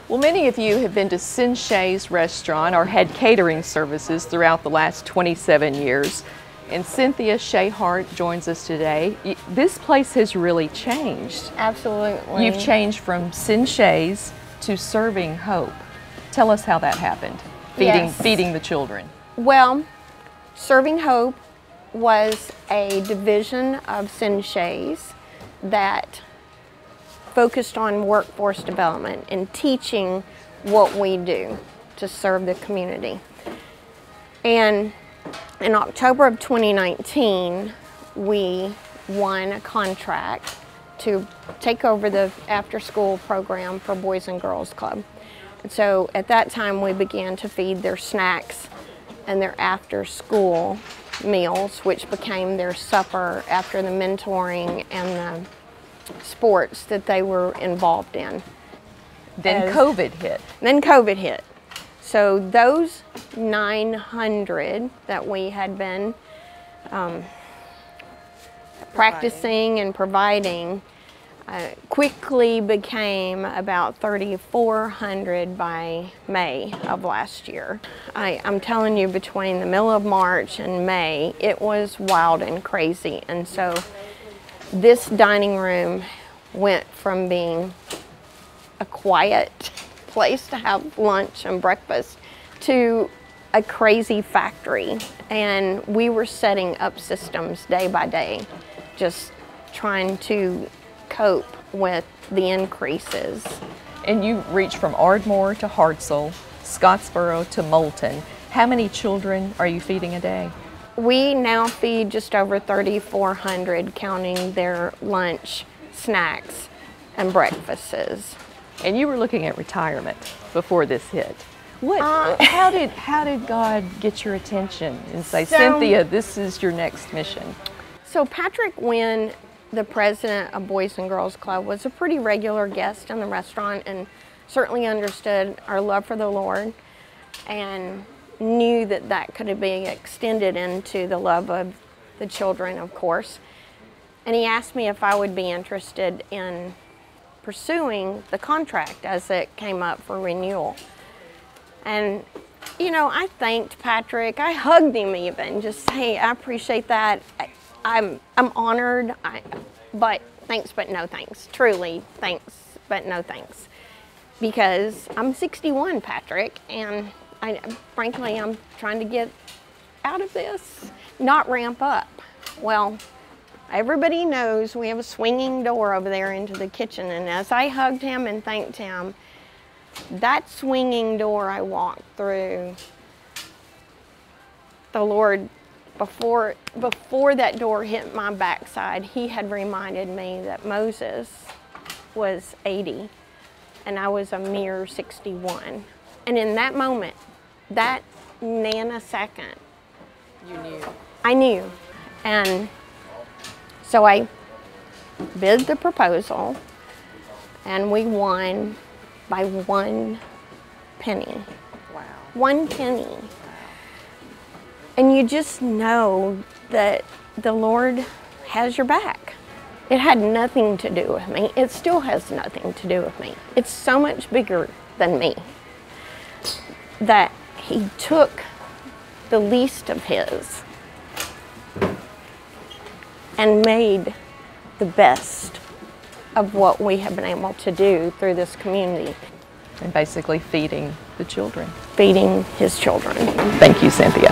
Well, many of you have been to Cynthia Shea's restaurant or had catering services throughout the last 27 years. And Cynthia Shea Hart joins us today. This place has really changed. Absolutely. You've changed from Cynthia Shea's to Serving Hope. Tell us how that happened, feeding the children. Well, Serving Hope was a division of Cynthia Shea's that focused on workforce development and teaching what we do to serve the community. And in October of 2019, we won a contract to take over the after-school program for Boys and Girls Club. And so at that time, we began to feed their snacks and their after-school meals, which became their supper after the mentoring and the sports that they were involved in. Then COVID hit. Then COVID hit. So those 900 that we had been practicing and providing quickly became about 3,400 by May of last year. I'm telling you, between the middle of March and May, it was wild and crazy. And so this dining room went from being a quiet place to have lunch and breakfast to a crazy factory. And we were setting up systems day by day, just trying to cope with the increases. And you reached from Ardmore to Hartselle, Scottsboro to Moulton. How many children are you feeding a day? We now feed just over 3,400, counting their lunch, snacks, and breakfasts. And you were looking at retirement before this hit. How did God get your attention and say, Cynthia, this is your next mission? So Patrick Wynn, the president of Boys and Girls Club, was a pretty regular guest in the restaurant and certainly understood our love for the Lord and knew that that could be extended into the love of the children, of course. And he asked me if I would be interested in pursuing the contract as it came up for renewal. And, you know, I thanked Patrick. I hugged him even, just say, I appreciate that. I'm honored, but thanks, but no thanks. Truly, thanks, but no thanks. Because I'm 61, Patrick, and frankly, I'm trying to get out of this, not ramp up. Well, everybody knows we have a swinging door over there into the kitchen, and as I hugged him and thanked him, that swinging door I walked through, the Lord, before that door hit my backside, he had reminded me that Moses was 80 and I was a mere 61. And in that moment, that nanosecond, You knew. I knew. And so I bid the proposal and we won by 1 penny. Wow. 1 penny. And you just know that the Lord has your back. It had nothing to do with me. It still has nothing to do with me. It's so much bigger than me that he took the least of his and made the best of what we have been able to do through this community. And basically feeding the children. Feeding his children. Thank you, Cynthia.